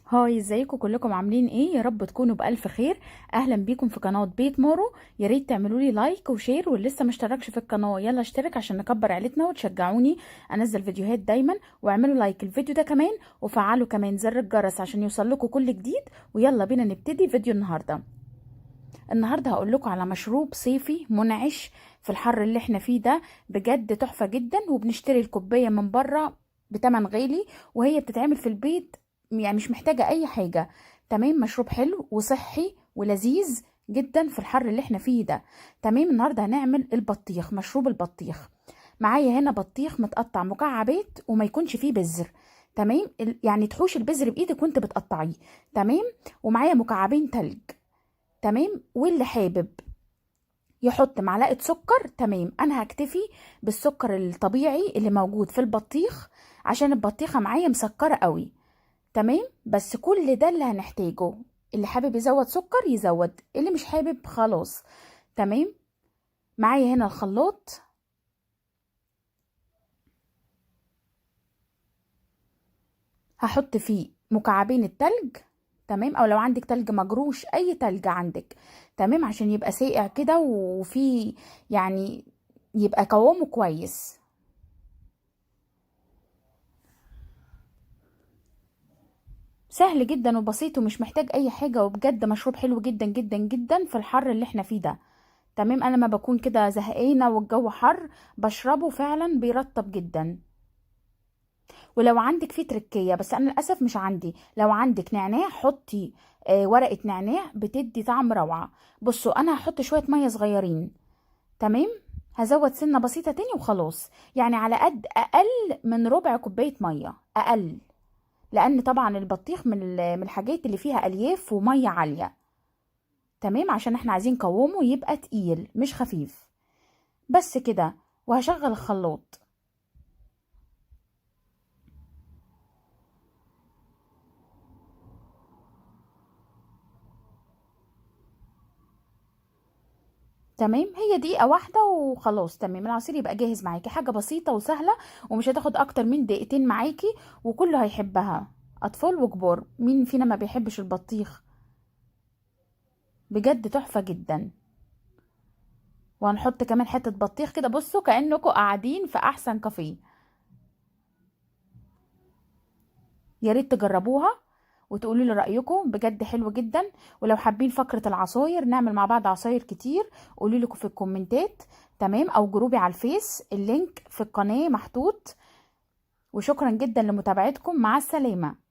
هاي، ازيكم كلكم؟ عاملين ايه؟ يا رب تكونوا بألف خير. اهلا بيكم في قناة بيت مورو. يا ريت تعملوا لي لايك وشير، واللي لسه مشتركش في القناة يلا اشترك عشان نكبر عيلتنا وتشجعوني انزل فيديوهات دايما. واعملوا لايك الفيديو ده كمان، وفعلوا كمان زر الجرس عشان يوصل لكم كل جديد. ويلا بينا نبتدي فيديو النهارده هقول لكم على مشروب صيفي منعش في الحر اللي احنا فيه ده. بجد تحفة جدا، وبنشتري الكوباية من بره بتمن غالي، وهي بتتعمل في البيت. يعني مش محتاجة اي حاجة. تمام، مشروب حلو وصحي ولذيذ جدا في الحر اللي احنا فيه ده. تمام، النهارده هنعمل البطيخ، مشروب البطيخ. معايا هنا بطيخ متقطع مكعبات وما يكونش فيه بذر. تمام، يعني تحوش البذر بايدك وانت بتقطعيه. تمام، ومعايا مكعبين تلج. تمام، واللي حابب يحط معلقة سكر. تمام، انا هكتفي بالسكر الطبيعي اللي موجود في البطيخ، عشان البطيخة معايا مسكرة قوي. تمام، بس كل ده اللي هنحتاجه. اللي حابب يزود سكر يزود، اللي مش حابب خلاص. تمام، معايا هنا الخلاط. هحط فيه مكعبين التلج. تمام، او لو عندك تلج مجروش، اي تلج عندك. تمام، عشان يبقى ساقع كده وفي، يعني يبقى قوامه كويس. سهل جدا وبسيط ومش محتاج اي حاجة، وبجد مشروب حلو جدا جدا جدا في الحر اللي احنا فيه ده. تمام، انا ما بكون كده زهقانة والجو حر بشربه، فعلا بيرطب جدا. ولو عندك فيه تركية، بس انا للاسف مش عندي، لو عندك نعناع حطي. ورقة نعناع بتدي طعم روعة. بصوا، انا هحط شوية مية صغيرين. تمام، هزود سنة بسيطة تاني وخلاص. يعني على قد اقل من ربع كوباية مية اقل. لان طبعا البطيخ من الحاجات اللي فيها الياف وميه عاليه. تمام، عشان احنا عايزين قوامه يبقى تقيل مش خفيف. بس كده، وهشغل الخلاط. تمام، هي دقيقه واحده وخلاص. تمام، العصير يبقى جاهز معاكي، حاجه بسيطه وسهله. ومش هتاخد اكتر من دقيقتين معاكي، وكله هيحبها. اطفال وكبار، مين فينا ما بيحبش البطيخ؟ بجد تحفه جدا. وهنحط كمان حته بطيخ كده، بصوا كأنكم قاعدين في احسن كافيه. يا ريت تجربوها وتقولوا لي رأيكم، بجد حلو جدا. ولو حابين فقرة العصاير نعمل مع بعض عصاير كتير، قولوا لي في الكومنتات. تمام، او جروبي على الفيس، اللينك في القناة محطوط. وشكرا جدا لمتابعتكم، مع السلامة.